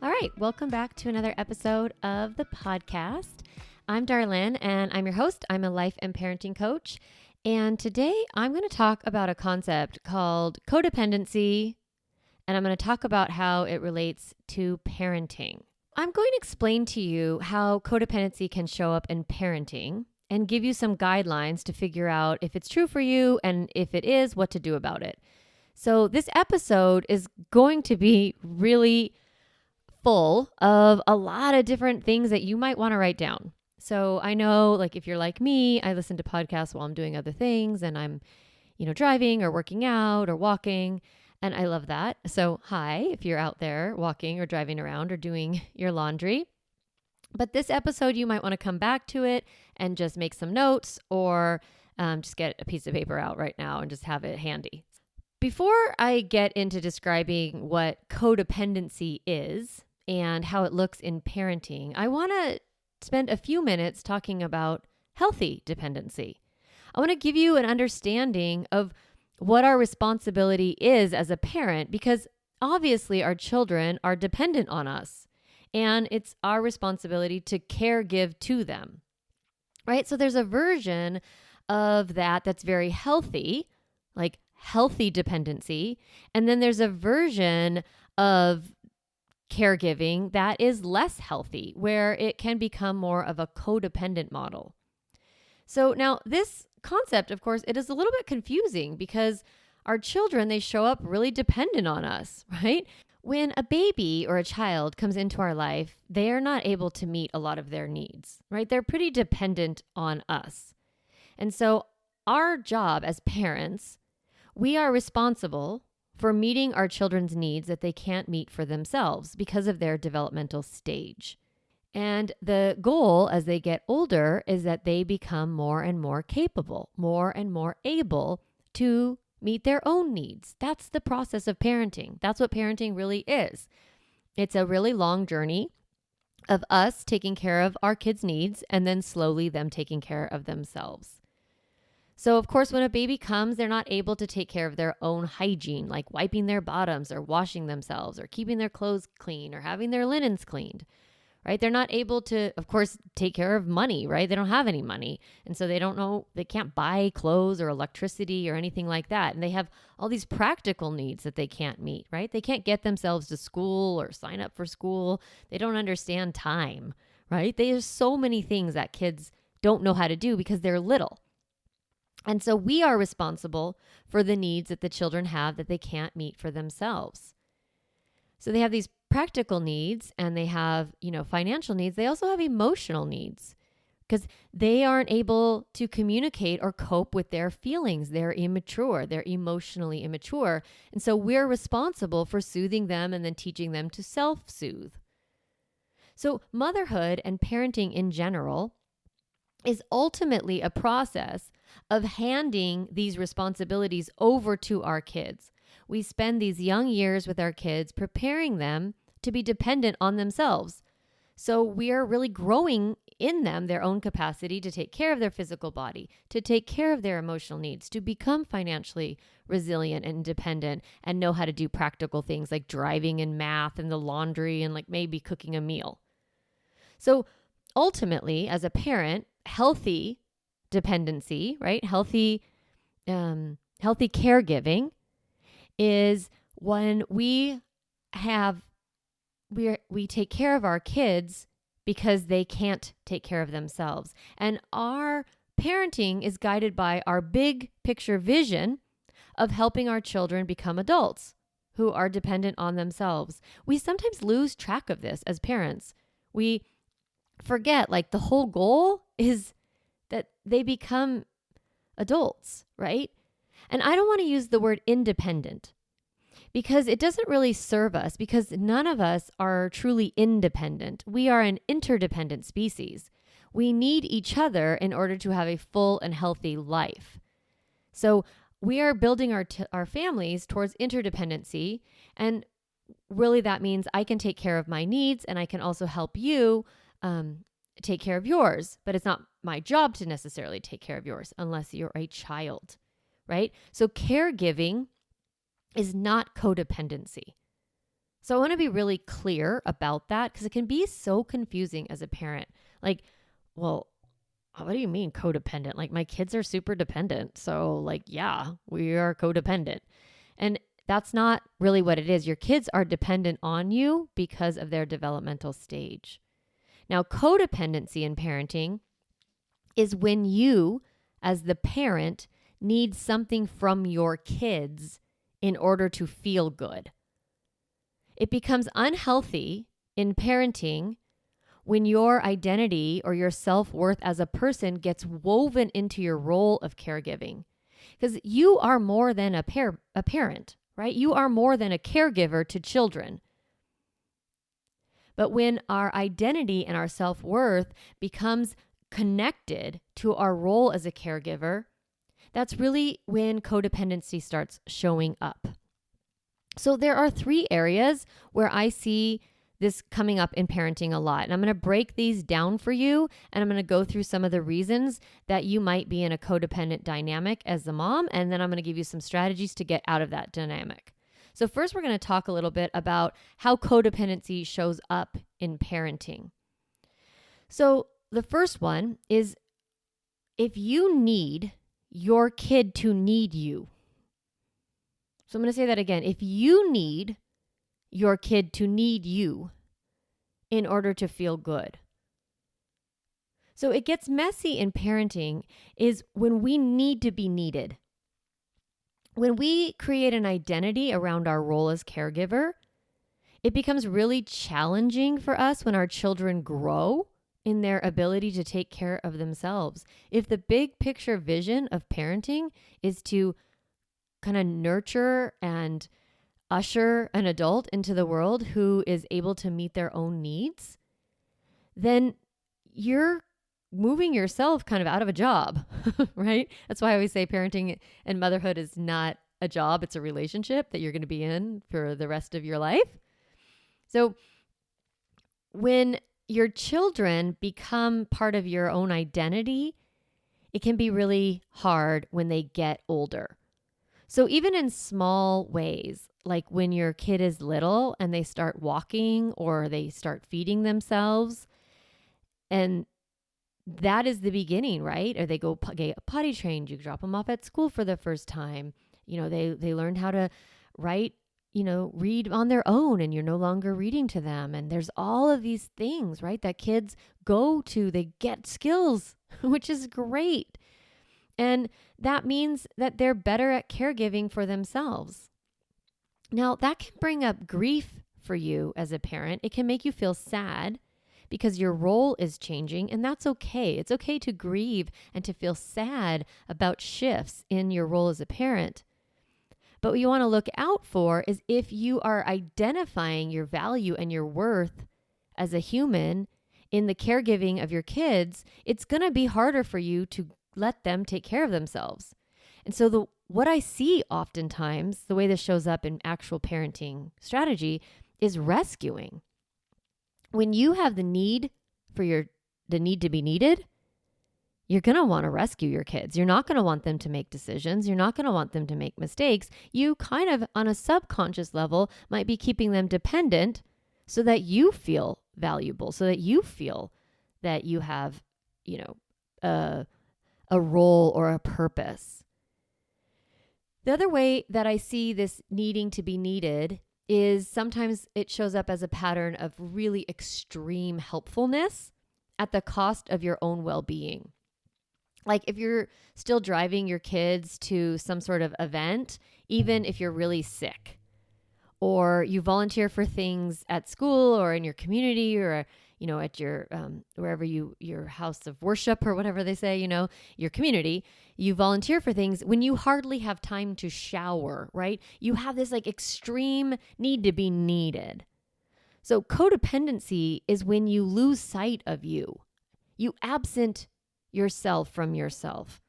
All right, welcome back to another episode of the podcast. I'm Darlene and I'm your host. I'm a life and parenting coach. And today I'm going to talk about a concept called codependency, and I'm going to talk about how it relates to parenting. I'm going to explain to you how codependency can show up in parenting and give you some guidelines to figure out if it's true for you and if it is, what to do about it. So this episode is going to be really full of a lot of different things that you might want to write down. So I know, like, if you're like me, I listen to podcasts while I'm doing other things and I'm, driving or working out or walking, and I love that. So hi, if you're out there walking or driving around or doing your laundry. But this episode, you might want to come back to it and just make some notes or just get a piece of paper out right now and just have it handy. Before I get into describing what codependency is and how it looks in parenting, I want to spend a few minutes talking about healthy dependency. I want to give you an understanding of what our responsibility is as a parent, because obviously our children are dependent on us and it's our responsibility to give to them, right? So there's a version of that that's very healthy, like healthy dependency. And then there's a version of caregiving that is less healthy, where it can become more of a codependent model. So now this concept, of course, it is a little bit confusing because our children, they show up really dependent on us, right? When a baby or a child comes into our life, they are not able to meet a lot of their needs, right? They're pretty dependent on us. And so our job as parents, we are responsible for meeting our children's needs that they can't meet for themselves because of their developmental stage. And the goal as they get older is that they become more and more capable, more and more able to meet their own needs. That's the process of parenting. That's what parenting really is. It's a really long journey of us taking care of our kids' needs and then slowly them taking care of themselves. So, of course, when a baby comes, they're not able to take care of their own hygiene, like wiping their bottoms or washing themselves or keeping their clothes clean or having their linens cleaned, right? They're not able to, of course, take care of money, right? They don't have any money. And so they can't buy clothes or electricity or anything like that. And they have all these practical needs that they can't meet, right? They can't get themselves to school or sign up for school. They don't understand time, right? There's so many things that kids don't know how to do because they're little. And so we are responsible for the needs that the children have that they can't meet for themselves. So they have these practical needs and they have, financial needs. They also have emotional needs because they aren't able to communicate or cope with their feelings. They're immature. They're emotionally immature. And so we're responsible for soothing them and then teaching them to self-soothe. So motherhood and parenting in general is ultimately a process of handing these responsibilities over to our kids. We spend these young years with our kids preparing them to be dependent on themselves. So we are really growing in them their own capacity to take care of their physical body, to take care of their emotional needs, to become financially resilient and independent and know how to do practical things like driving and math and the laundry and like maybe cooking a meal. So ultimately, as a parent, healthy dependency, right? Healthy caregiving is when we take care of our kids because they can't take care of themselves. And our parenting is guided by our big picture vision of helping our children become adults who are dependent on themselves. We sometimes lose track of this as parents. We forget, like, the whole goal is that they become adults, right? And I don't want to use the word independent because it doesn't really serve us, because none of us are truly independent. We are an interdependent species. We need each other in order to have a full and healthy life. So we are building our families towards interdependency, and really that means I can take care of my needs and I can also help you take care of yours, but it's not my job to necessarily take care of yours unless you're a child, right? So caregiving is not codependency. So I want to be really clear about that because it can be so confusing as a parent. Like, well, what do you mean codependent? Like my kids are super dependent. So like, yeah, we are codependent. And that's not really what it is. Your kids are dependent on you because of their developmental stage. Now, codependency in parenting is when you, as the parent, need something from your kids in order to feel good. It becomes unhealthy in parenting when your identity or your self-worth as a person gets woven into your role of caregiving. Because you are more than a parent, right? You are more than a caregiver to children. But when our identity and our self-worth becomes connected to our role as a caregiver, that's really when codependency starts showing up. So there are 3 areas where I see this coming up in parenting a lot. And I'm going to break these down for you. And I'm going to go through some of the reasons that you might be in a codependent dynamic as a mom. And then I'm going to give you some strategies to get out of that dynamic. So first, we're going to talk a little bit about how codependency shows up in parenting. So the first one is if you need your kid to need you. So I'm going to say that again. If you need your kid to need you in order to feel good. So it gets messy in parenting is when we need to be needed. When we create an identity around our role as caregiver, it becomes really challenging for us when our children grow in their ability to take care of themselves. If the big picture vision of parenting is to kind of nurture and usher an adult into the world who is able to meet their own needs, then you're moving yourself kind of out of a job, right? That's why I always say parenting and motherhood is not a job. It's a relationship that you're going to be in for the rest of your life. So when your children become part of your own identity, it can be really hard when they get older. So even in small ways, like when your kid is little and they start walking or they start feeding themselves, and that is the beginning, right? Or they go get potty trained, you drop them off at school for the first time. They learn how to write, read on their own, and you're no longer reading to them. And there's all of these things, right, that kids go to, they get skills, which is great. And that means that they're better at caregiving for themselves. Now, that can bring up grief for you as a parent. It can make you feel sad because your role is changing, and that's okay. It's okay to grieve and to feel sad about shifts in your role as a parent. But what you want to look out for is if you are identifying your value and your worth as a human in the caregiving of your kids, it's going to be harder for you to let them take care of themselves. And so what I see oftentimes, the way this shows up in actual parenting strategy, is rescuing. When you have the need to be needed, you're going to want to rescue your kids. You're not going to want them to make decisions. You're not going to want them to make mistakes. You kind of, on a subconscious level, might be keeping them dependent so that you feel valuable, so that you feel that you have, a role or a purpose. The other way that I see this needing to be needed is sometimes it shows up as a pattern of really extreme helpfulness at the cost of your own well-being. Like if you're still driving your kids to some sort of event, even if you're really sick, or you volunteer for things at school or in your community or, at your, wherever your house of worship or whatever they say, your community, you volunteer for things when you hardly have time to shower, right? You have this like extreme need to be needed. So codependency is when you lose sight of you. You absent yourself from yourself.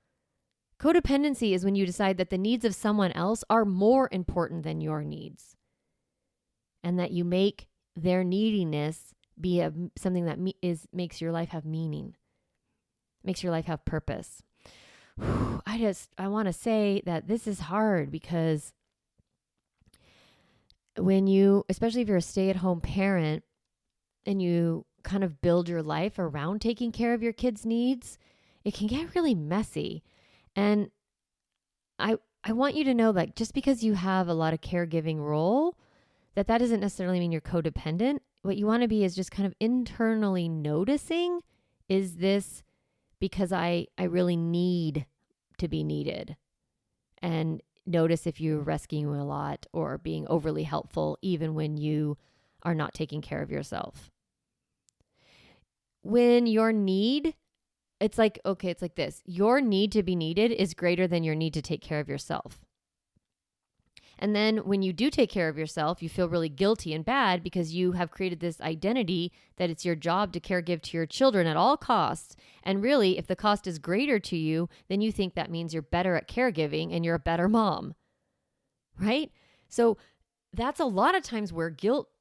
Codependency is when you decide that the needs of someone else are more important than your needs, and that you make their neediness be something that makes your life have meaning, makes your life have purpose. I want to say that this is hard because especially if you're a stay-at-home parent and you kind of build your life around taking care of your kids' needs, it can get really messy. And I want you to know, like, just because you have a lot of caregiving role, that doesn't necessarily mean you're codependent. What you want to be is just kind of internally noticing, is this because I really need to be needed? And notice if you're rescuing a lot or being overly helpful, even when you are not taking care of yourself. When your need, it's like this. Your need to be needed is greater than your need to take care of yourself. And then when you do take care of yourself, you feel really guilty and bad because you have created this identity that it's your job to caregive to your children at all costs. And really, if the cost is greater to you, then you think that means you're better at caregiving and you're a better mom, right? So that's a lot of times where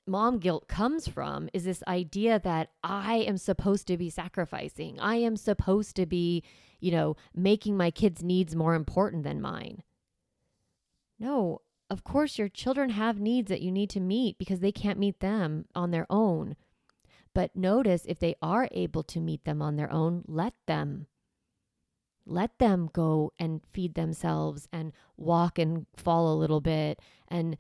mom guilt comes from, is this idea that I am supposed to be sacrificing. I am supposed to be, making my kids' needs more important than mine. No, of course, your children have needs that you need to meet because they can't meet them on their own. But notice, if they are able to meet them on their own, let them. Let them go and feed themselves and walk and fall a little bit and,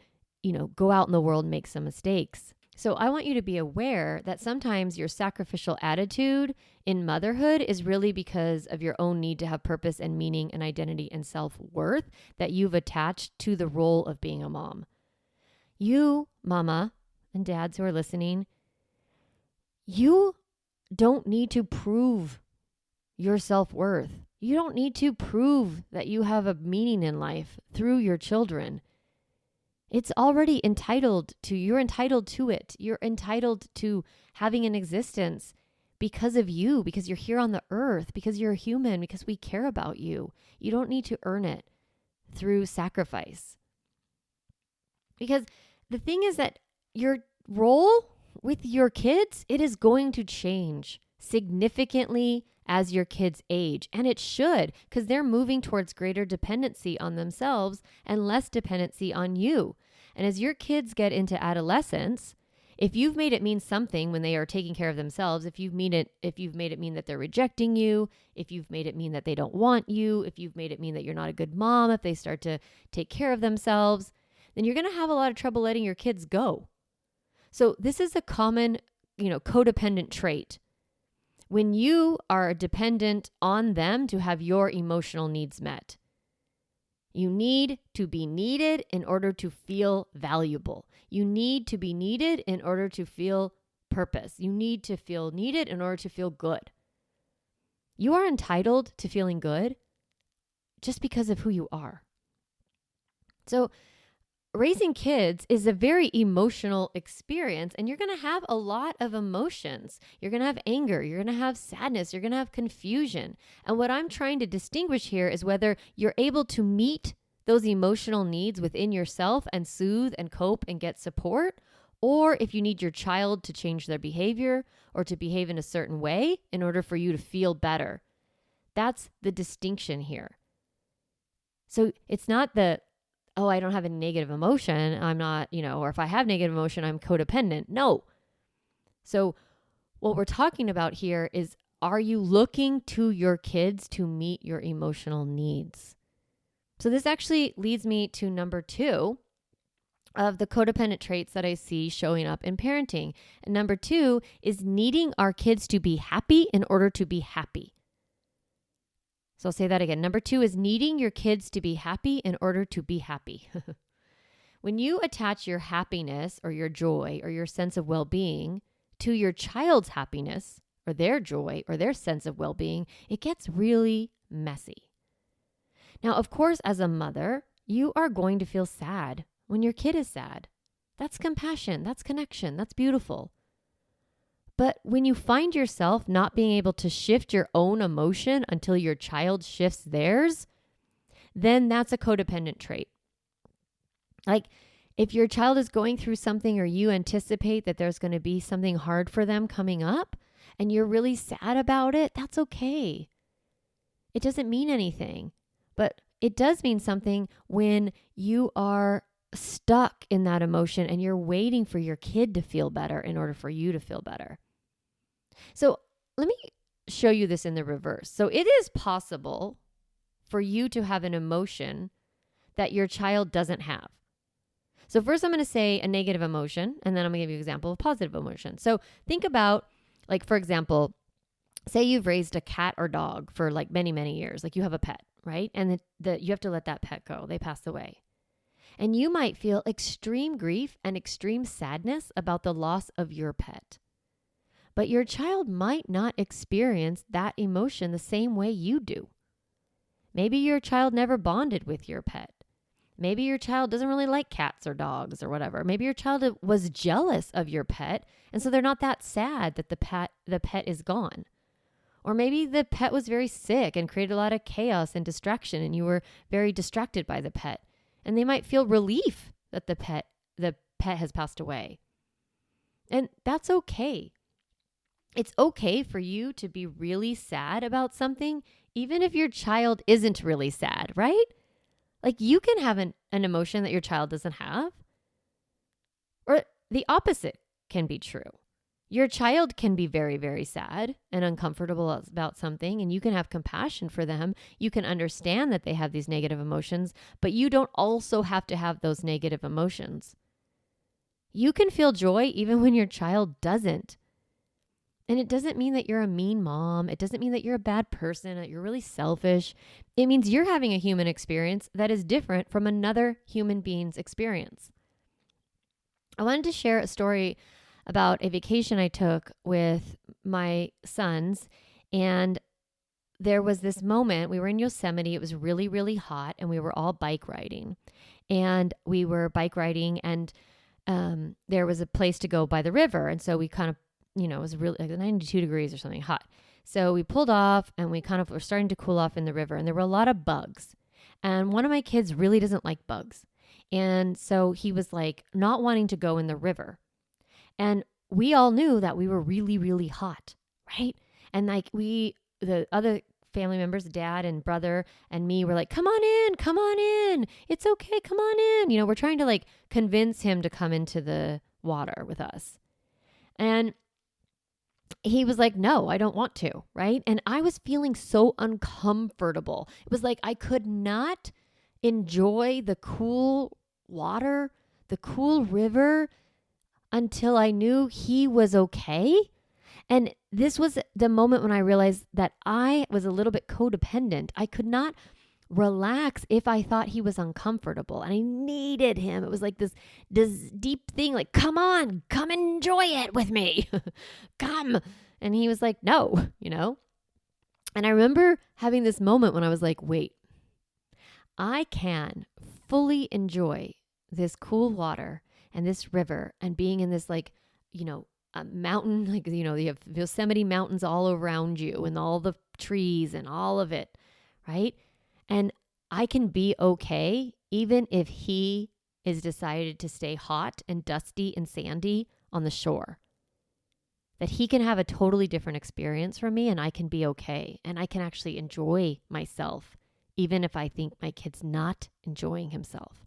go out in the world and make some mistakes. So I want you to be aware that sometimes your sacrificial attitude in motherhood is really because of your own need to have purpose and meaning and identity and self-worth that you've attached to the role of being a mom. You, mama and dads who are listening, you don't need to prove your self-worth. You don't need to prove that you have a meaning in life through your children. It's already entitled to, you're entitled to it. You're entitled to having an existence because of you, because you're here on the earth, because you're a human, because we care about you. You don't need to earn it through sacrifice. Because the thing is that your role with your kids, it is going to change significantly as your kids age. And it should, because they're moving towards greater dependency on themselves and less dependency on you. And as your kids get into adolescence, if you've made it mean something when they are taking care of themselves, if you've made it mean that they're rejecting you, if you've made it mean that they don't want you, if you've made it mean that you're not a good mom, if they start to take care of themselves, then you're going to have a lot of trouble letting your kids go. So this is a common, codependent trait. When you are dependent on them to have your emotional needs met. You need to be needed in order to feel valuable. You need to be needed in order to feel purpose. You need to feel needed in order to feel good. You are entitled to feeling good just because of who you are. So raising kids is a very emotional experience, and you're going to have a lot of emotions. You're going to have anger. You're going to have sadness. You're going to have confusion. And what I'm trying to distinguish here is whether you're able to meet those emotional needs within yourself and soothe and cope and get support, or if you need your child to change their behavior or to behave in a certain way in order for you to feel better. That's the distinction here. So it's not I don't have a negative emotion, I'm not, or if I have negative emotion, I'm codependent. No. So what we're talking about here is, are you looking to your kids to meet your emotional needs? So this actually leads me to number 2 of the codependent traits that I see showing up in parenting. And number 2 is needing our kids to be happy in order to be happy. So I'll say that again. Number 2 is needing your kids to be happy in order to be happy. When you attach your happiness or your joy or your sense of well-being to your child's happiness or their joy or their sense of well-being, it gets really messy. Now, of course, as a mother, you are going to feel sad when your kid is sad. That's compassion. That's connection. That's beautiful. But when you find yourself not being able to shift your own emotion until your child shifts theirs, then that's a codependent trait. Like if your child is going through something or you anticipate that there's going to be something hard for them coming up and you're really sad about it, that's okay. It doesn't mean anything, but it does mean something when you are stuck in that emotion and you're waiting for your kid to feel better in order for you to feel better. So let me show you this in the reverse. So it is possible for you to have an emotion that your child doesn't have. So first I'm going to say a negative emotion, and then I'm going to give you an example of positive emotion. So think about, like, for example, say you've raised a cat or dog for like many, many years. Like you have a pet, right? And you have to let that pet go. They pass away. And you might feel extreme grief and extreme sadness about the loss of your pet. But your child might not experience that emotion the same way you do. Maybe your child never bonded with your pet. Maybe your child doesn't really like cats or dogs or whatever. Maybe your child was jealous of your pet, and so they're not that sad that the pet is gone. Or maybe the pet was very sick and created a lot of chaos and distraction, and you were very distracted by the pet. And they might feel relief that the pet has passed away. And that's okay. It's okay for you to be really sad about something, even if your child isn't really sad, right? Like you can have an emotion that your child doesn't have. Or the opposite can be true. Your child can be very, very sad and uncomfortable about something, and you can have compassion for them. You can understand that they have these negative emotions, but you don't also have to have those negative emotions. You can feel joy even when your child doesn't. And it doesn't mean that you're a mean mom. It doesn't mean that you're a bad person, that you're really selfish. It means you're having a human experience that is different from another human being's experience. I wanted to share a story about a vacation I took with my sons, and there was this moment. We were in Yosemite. It was really, really hot, and we were all bike riding. And we were bike riding, and there was a place to go by the river. And so we kind of, it was really like 92 degrees or something, hot. So we pulled off, and we kind of were starting to cool off in the river, and there were a lot of bugs. And one of my kids really doesn't like bugs. And so he was like not wanting to go in the river. And we all knew that we were really, really hot, right? And like the other family members, dad and brother and me were like, come on in. It's okay. Come on in. We're trying to like convince him to come into the water with us. And he was like, no, I don't want to, right? And I was feeling so uncomfortable. It was like I could not enjoy the cool water, the cool river, until I knew he was okay. And this was the moment when I realized that I was a little bit codependent. I could not relax if I thought he was uncomfortable, and I needed him. It was like this deep thing, like, come on, come enjoy it with me. Come. And he was like, no, And I remember having this moment when I was like, wait, I can fully enjoy this cool water and this river and being in this like, a mountain, like, you have Yosemite mountains all around you and all the trees and all of it, right? And I can be okay even if he is decided to stay hot and dusty and sandy on the shore. That he can have a totally different experience from me, and I can be okay. And I can actually enjoy myself, even if I think my kid's not enjoying himself.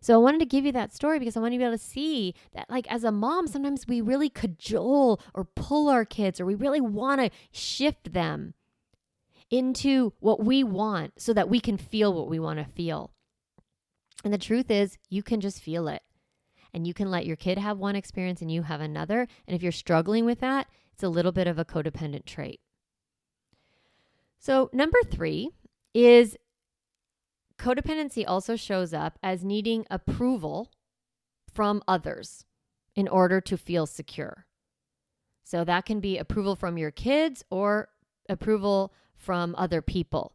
So I wanted to give you that story because I want you to be able to see that, like, as a mom, sometimes we really cajole or pull our kids, or we really want to shift them into what we want so that we can feel what we want to feel. And the truth is, you can just feel it. And you can let your kid have one experience and you have another. And if you're struggling with that, it's a little bit of a codependent trait. So number 3 is codependency also shows up as needing approval from others in order to feel secure. So that can be approval from your kids or approval from other people.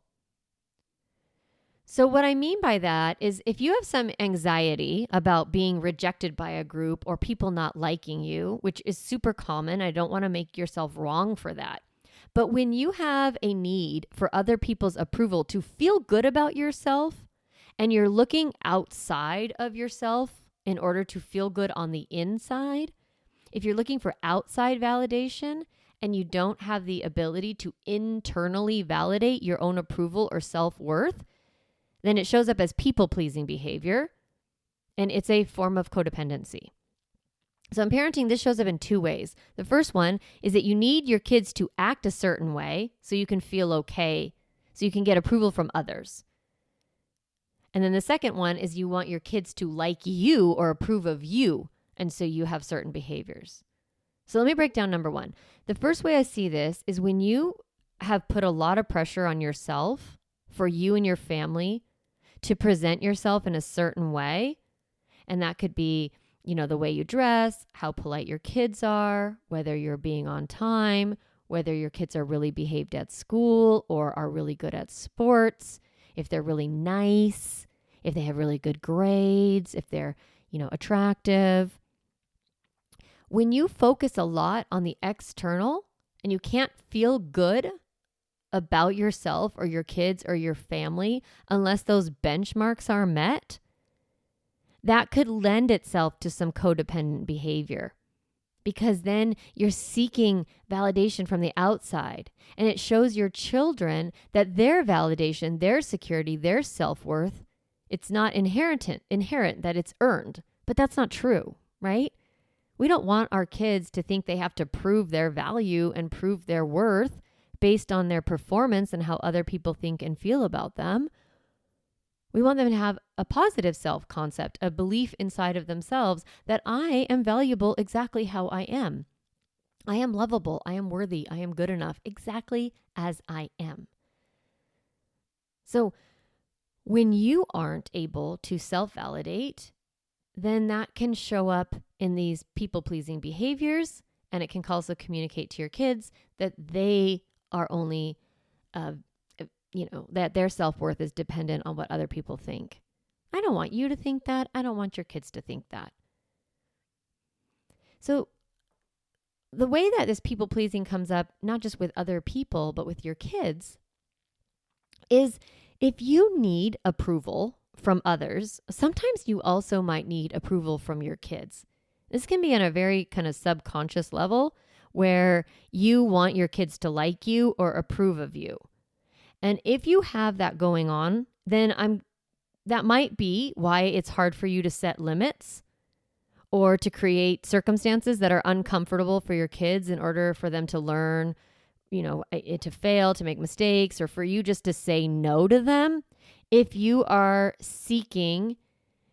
So what I mean by that is if you have some anxiety about being rejected by a group or people not liking you, which is super common, I don't want to make yourself wrong for that. But when you have a need for other people's approval to feel good about yourself, and you're looking outside of yourself in order to feel good on the inside, if you're looking for outside validation and you don't have the ability to internally validate your own approval or self-worth, then it shows up as people-pleasing behavior, and it's a form of codependency. So in parenting, this shows up in two ways. The first one is that you need your kids to act a certain way so you can feel okay, so you can get approval from others. And then the second one is you want your kids to like you or approve of you, and so you have certain behaviors. So let me break down number one. The first way I see this is when you have put a lot of pressure on yourself for you and your family to present yourself in a certain way. And that could be, the way you dress, how polite your kids are, whether you're being on time, whether your kids are really behaved at school or are really good at sports, if they're really nice, if they have really good grades, if they're, attractive. When you focus a lot on the external and you can't feel good about yourself or your kids or your family unless those benchmarks are met, that could lend itself to some codependent behavior, because then you're seeking validation from the outside, and it shows your children that their validation, their security, their self-worth, it's not inherent, that it's earned. But that's not true, right? We don't want our kids to think they have to prove their value and prove their worth based on their performance and how other people think and feel about them. We want them to have a positive self-concept, a belief inside of themselves that I am valuable exactly how I am. I am lovable. I am worthy. I am good enough exactly as I am. So when you aren't able to self-validate, then that can show up in these people-pleasing behaviors, and it can also communicate to your kids that they are only that their self-worth is dependent on what other people think. I don't want you to think that. I don't want your kids to think that. So the way that this people-pleasing comes up, not just with other people, but with your kids, is if you need approval from others, sometimes you also might need approval from your kids. This can be on a very kind of subconscious level where you want your kids to like you or approve of you. And if you have that going on, then that might be why it's hard for you to set limits or to create circumstances that are uncomfortable for your kids in order for them to learn, to fail, to make mistakes, or for you just to say no to them if you are seeking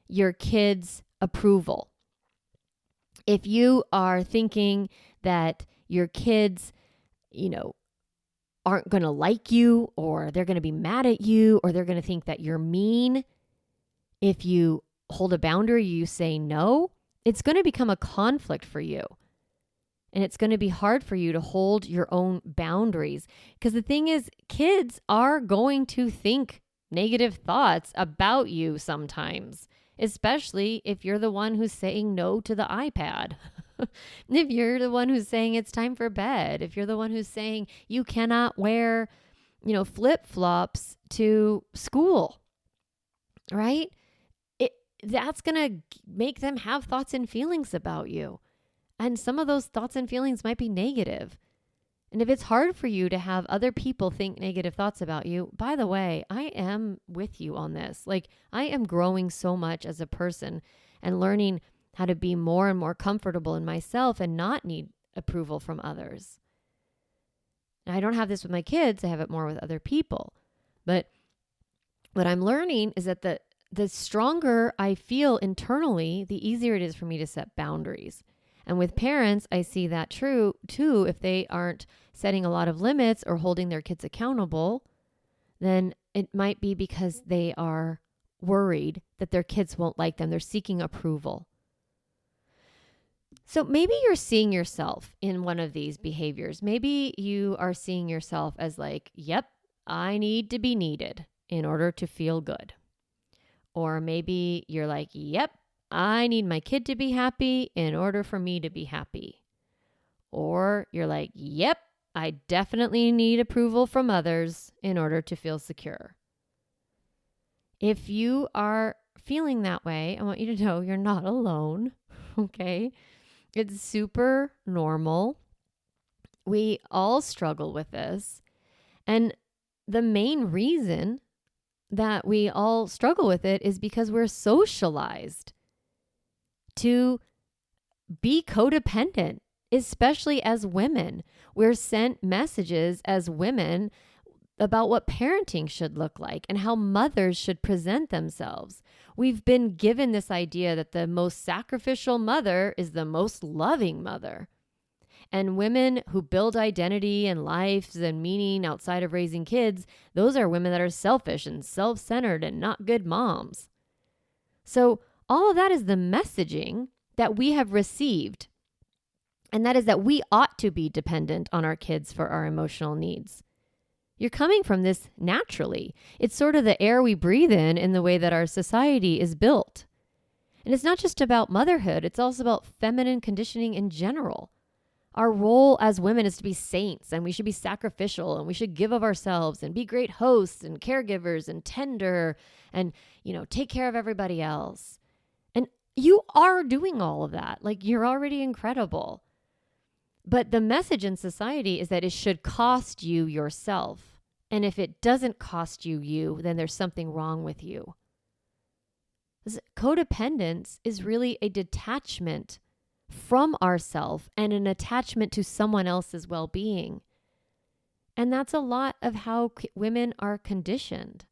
your kids' approval. If you are thinking that your kids, aren't going to like you, or they're going to be mad at you, or they're going to think that you're mean, if you hold a boundary, you say no, it's going to become a conflict for you. And it's going to be hard for you to hold your own boundaries. Because the thing is, kids are going to think negative thoughts about you sometimes, especially if you're the one who's saying no to the iPad. If you're the one who's saying it's time for bed, if you're the one who's saying you cannot wear, flip-flops to school, right? That's going to make them have thoughts and feelings about you. And some of those thoughts and feelings might be negative. And if it's hard for you to have other people think negative thoughts about you, by the way, I am with you on this. I am growing so much as a person and learning how to be more and more comfortable in myself and not need approval from others. Now, I don't have this with my kids. I have it more with other people. But what I'm learning is that the stronger I feel internally, the easier it is for me to set boundaries. And with parents, I see that true too. If they aren't setting a lot of limits or holding their kids accountable, then it might be because they are worried that their kids won't like them. They're seeking approval. So maybe you're seeing yourself in one of these behaviors. Maybe you are seeing yourself as yep, I need to be needed in order to feel good. Or maybe you're yep, I need my kid to be happy in order for me to be happy. Or you're yep, I definitely need approval from others in order to feel secure. If you are feeling that way, I want you to know you're not alone, okay? It's super normal. We all struggle with this. And the main reason that we all struggle with it is because we're socialized to be codependent, especially as women. We're sent messages as women about what parenting should look like and how mothers should present themselves. We've been given this idea that the most sacrificial mother is the most loving mother. And women who build identity and lives and meaning outside of raising kids, those are women that are selfish and self-centered and not good moms. So all of that is the messaging that we have received. And that is that we ought to be dependent on our kids for our emotional needs. You're coming from this naturally. It's sort of the air we breathe in the way that our society is built. And it's not just about motherhood. It's also about feminine conditioning in general. Our role as women is to be saints, and we should be sacrificial, and we should give of ourselves and be great hosts and caregivers and tender and, take care of everybody else. And you are doing all of that. Like, you're already incredible. But the message in society is that it should cost you yourself. And if it doesn't cost you, then there's something wrong with you. Codependence is really a detachment from ourself and an attachment to someone else's well-being. And that's a lot of how women are conditioned.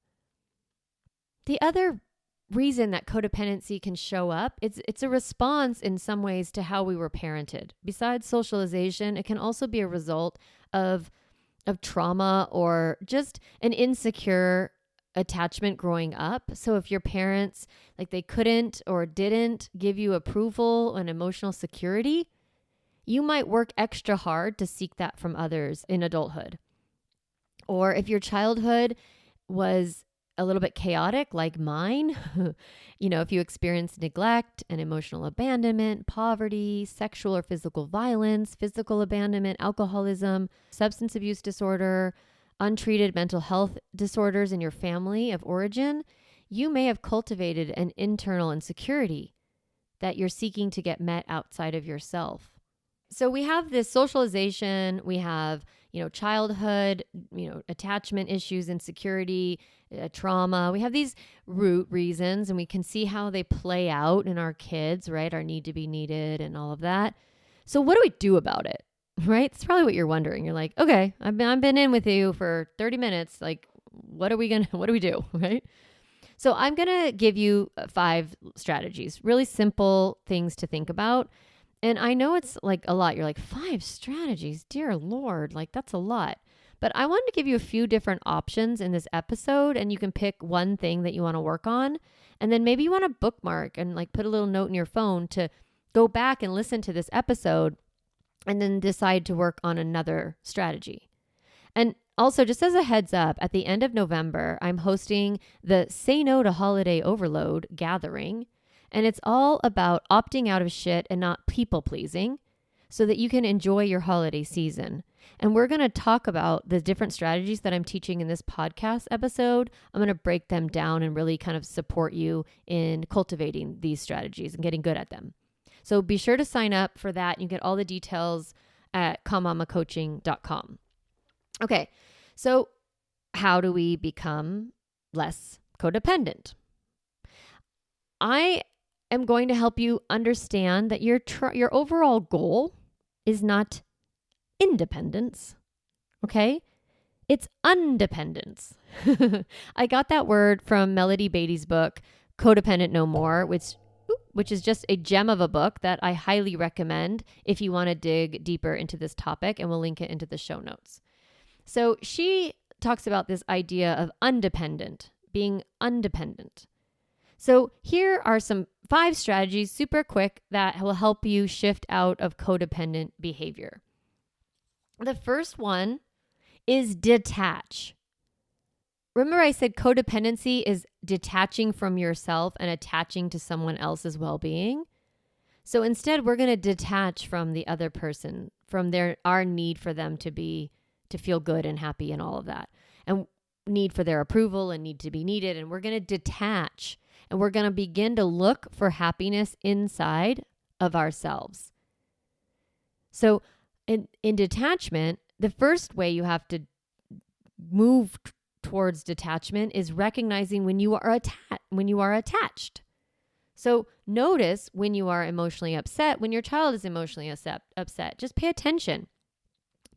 The other reason that codependency can show up, it's a response in some ways to how we were parented. Besides socialization, it can also be a result of trauma or just an insecure attachment growing up. So if your parents, they couldn't or didn't give you approval and emotional security, you might work extra hard to seek that from others in adulthood. Or if your childhood was a little bit chaotic like mine, if you experienced neglect and emotional abandonment, poverty, sexual or physical violence, physical abandonment, alcoholism, substance abuse disorder, untreated mental health disorders in your family of origin, you may have cultivated an internal insecurity that you're seeking to get met outside of yourself. So we have this socialization, we have, childhood, attachment issues, insecurity, trauma. We have these root reasons, and we can see how they play out in our kids, right? Our need to be needed and all of that. So what do we do about it, right? It's probably what you're wondering. You're like, okay, I've been in with you for 30 minutes. Like, what do we do, right? So I'm going to give you 5 strategies, really simple things to think about. And I know it's like a lot. You're like, 5 strategies, dear Lord, that's a lot. But I wanted to give you a few different options in this episode, and you can pick one thing that you want to work on. And then maybe you want to bookmark and put a little note in your phone to go back and listen to this episode and then decide to work on another strategy. And also, just as a heads up, at the end of November, I'm hosting the Say No to Holiday Overload gathering. And it's all about opting out of shit and not people pleasing so that you can enjoy your holiday season. And we're going to talk about the different strategies that I'm teaching in this podcast episode. I'm going to break them down and really kind of support you in cultivating these strategies and getting good at them. So be sure to sign up for that. You get all the details at calmmamacoaching.com. Okay, so how do we become less codependent? I am going to help you understand that your overall goal is not independence, okay? It's undependence. I got that word from Melody Beatty's book, Codependent No More, which is just a gem of a book that I highly recommend if you want to dig deeper into this topic, and we'll link it into the show notes. So she talks about this idea of being undependent. So here are some 5 strategies, super quick, that will help you shift out of codependent behavior. The first one is detach. Remember I said codependency is detaching from yourself and attaching to someone else's well-being? So instead, we're going to detach from the other person, from our need for them to feel good and happy and all of that, and need for their approval and need to be needed. And we're going to detach, and we're going to begin to look for happiness inside of ourselves. So in detachment, the first way you have to move towards detachment is recognizing when you are attached. So notice when you are emotionally upset, when your child is emotionally upset. Just pay attention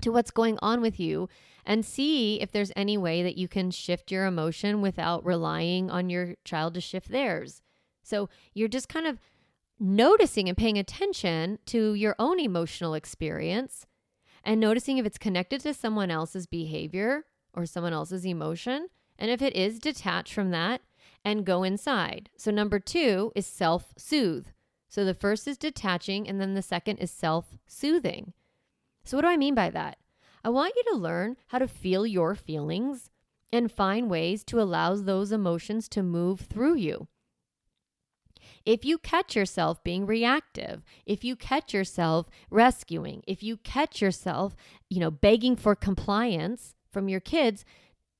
to what's going on with you and see if there's any way that you can shift your emotion without relying on your child to shift theirs. So you're just kind of noticing and paying attention to your own emotional experience and noticing if it's connected to someone else's behavior or someone else's emotion. And if it is, detach from that and go inside. So number 2 is self-soothe. So the first is detaching, and then the second is self-soothing. So what do I mean by that? I want you to learn how to feel your feelings and find ways to allow those emotions to move through you. If you catch yourself being reactive, if you catch yourself rescuing, if you catch yourself, begging for compliance from your kids,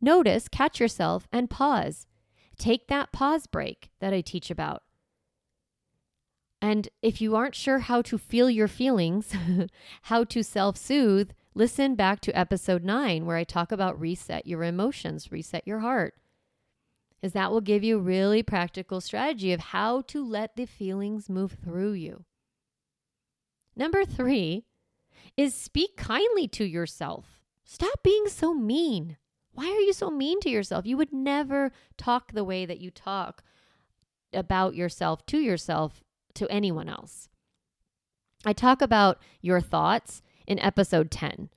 notice, catch yourself and pause. Take that pause break that I teach about. And if you aren't sure how to feel your feelings, how to self-soothe, listen back to episode 9 where I talk about reset your emotions, reset your heart. Because that will give you a really practical strategy of how to let the feelings move through you. Number 3 is speak kindly to yourself. Stop being so mean. Why are you so mean to yourself? You would never talk the way that you talk about yourself to anyone else. I talk about your thoughts in episode 10.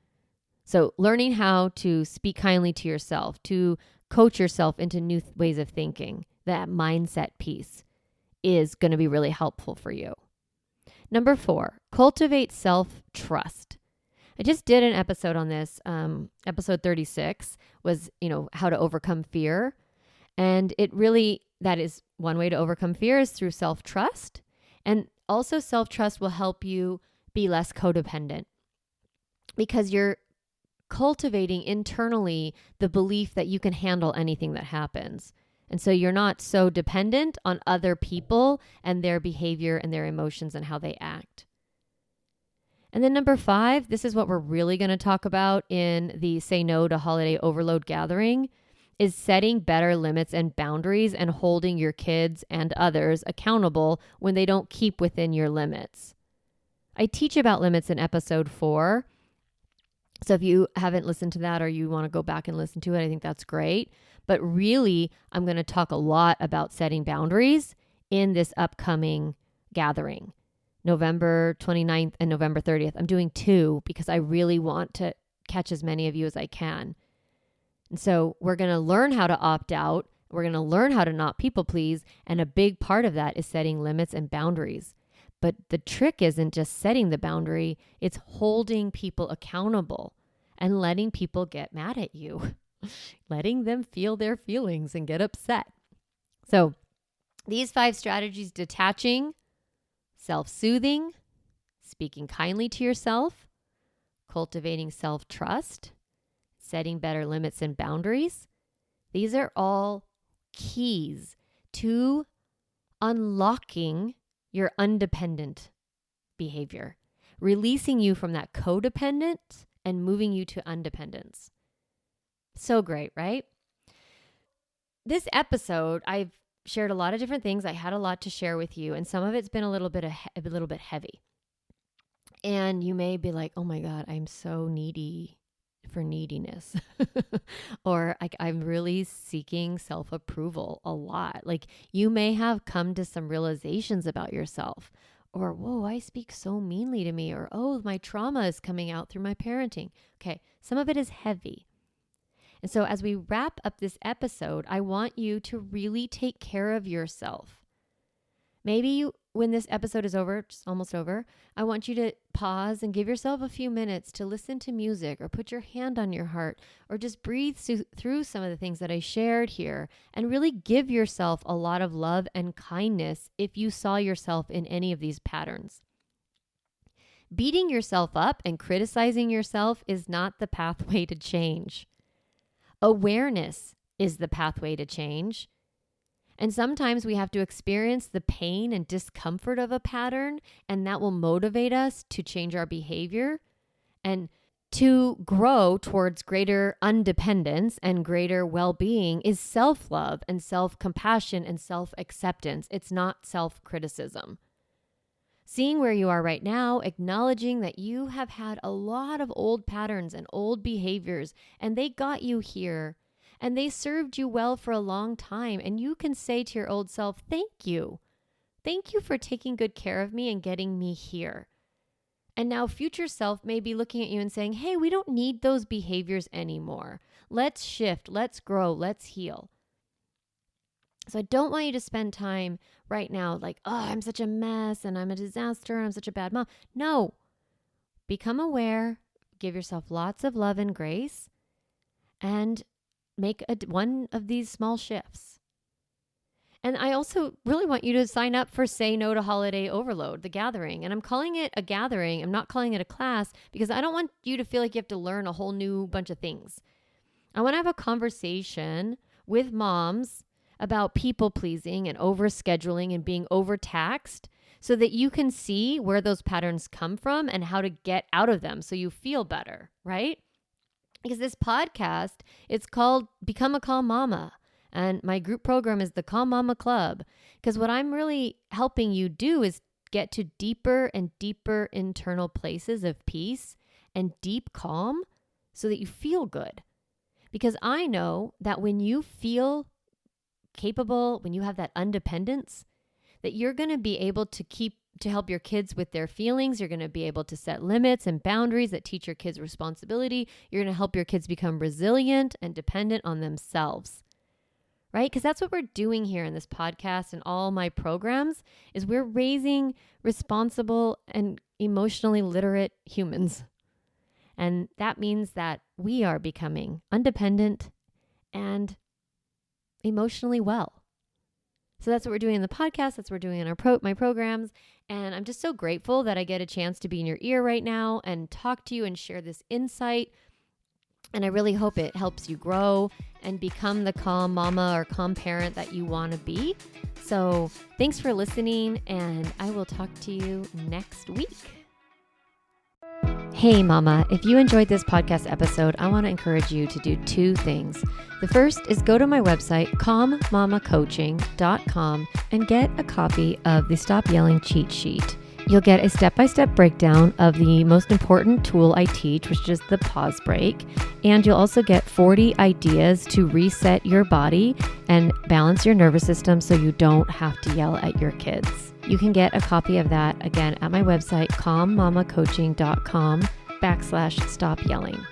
So learning how to speak kindly to yourself, to coach yourself into new ways of thinking, that mindset piece is going to be really helpful for you. Number 4, cultivate self-trust. I just did an episode on this. Episode 36 was, how to overcome fear. And that is one way to overcome fear is through self-trust. And also self-trust will help you be less codependent because you're cultivating internally the belief that you can handle anything that happens. And so you're not so dependent on other people and their behavior and their emotions and how they act. And then number 5, this is what we're really going to talk about in the Say No to Holiday Overload gathering, is setting better limits and boundaries and holding your kids and others accountable when they don't keep within your limits. I teach about limits in episode 4. So if you haven't listened to that or you want to go back and listen to it, I think that's great. But really, I'm going to talk a lot about setting boundaries in this upcoming gathering, November 29th and November 30th. I'm doing 2 because I really want to catch as many of you as I can. And so we're going to learn how to opt out. We're going to learn how to not people please. And a big part of that is setting limits and boundaries. But the trick isn't just setting the boundary, it's holding people accountable and letting people get mad at you, letting them feel their feelings and get upset. So these 5 strategies: detaching, self-soothing, speaking kindly to yourself, cultivating self-trust, setting better limits and boundaries. These are all keys to unlocking your undependent behavior, releasing you from that codependent and moving you to independence. So great, right? This episode, I've shared a lot of different things. I had a lot to share with you, and some of it's been a little bit heavy. And you may be like, "Oh my God, I'm so needy for neediness," or I'm really seeking self-approval a lot. Like you may have come to some realizations about yourself, or whoa, I speak so meanly to me, or oh, my trauma is coming out through my parenting. Okay, some of it is heavy. And so as we wrap up this episode, I want you to really take care of yourself. Maybe when this episode is over, it's almost over, I want you to pause and give yourself a few minutes to listen to music or put your hand on your heart or just breathe through some of the things that I shared here and really give yourself a lot of love and kindness if you saw yourself in any of these patterns. Beating yourself up and criticizing yourself is not the pathway to change. Awareness is the pathway to change. And sometimes we have to experience the pain and discomfort of a pattern, and that will motivate us to change our behavior. And To grow towards greater independence and greater well-being is self-love and self-compassion and self-acceptance. It's not self-criticism. Seeing where you are right now, acknowledging that you have had a lot of old patterns and old behaviors, and they got you here, and they served you well for a long time, and you can say to your old self, thank you. Thank you for taking good care of me and getting me here. And now future self may be looking at you and saying, hey, we don't need those behaviors anymore. Let's shift, let's grow, let's heal. So I don't want you to spend time right now like, oh, I'm such a mess and I'm a disaster and I'm such a bad mom. No, become aware, give yourself lots of love and grace, and make one of these small shifts. And I also really want you to sign up for Say No to Holiday Overload, the gathering. And I'm calling it a gathering. I'm not calling it a class because I don't want you to feel like you have to learn a whole new bunch of things. I want to have a conversation with moms about people pleasing and overscheduling and being overtaxed so that you can see where those patterns come from and how to get out of them so you feel better, right? Because this podcast, it's called Become a Calm Mama. And my group program is the Calm Mama Club. Because what I'm really helping you do is get to deeper and deeper internal places of peace and deep calm so that you feel good. Because I know that when you feel capable, when you have that independence, that you're going to be able to help your kids with their feelings. You're going to be able to set limits and boundaries that teach your kids responsibility. You're going to help your kids become resilient and dependent on themselves, right? Because that's what we're doing here in this podcast and all my programs is we're raising responsible and emotionally literate humans. And that means that we are becoming independent and emotionally well. So that's what we're doing in the podcast. That's what we're doing in my programs. And I'm just so grateful that I get a chance to be in your ear right now and talk to you and share this insight. And I really hope it helps you grow and become the calm mama or calm parent that you want to be. So thanks for listening, and I will talk to you next week. Hey mama, if you enjoyed this podcast episode, I want to encourage you to do two things. The first is go to my website, calmmamacoaching.com, and get a copy of the Stop Yelling cheat sheet. You'll get a step-by-step breakdown of the most important tool I teach, which is the pause break. And you'll also get 40 ideas to reset your body and balance your nervous system so you don't have to yell at your kids. You can get a copy of that, again, at my website, calmmamacoaching.com/stop yelling.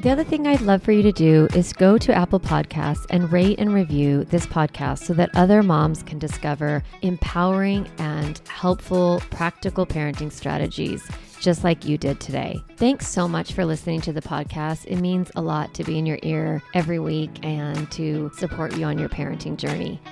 The other thing I'd love for you to do is go to Apple Podcasts and rate and review this podcast so that other moms can discover empowering and helpful, practical parenting strategies, just like you did today. Thanks so much for listening to the podcast. It means a lot to be in your ear every week and to support you on your parenting journey.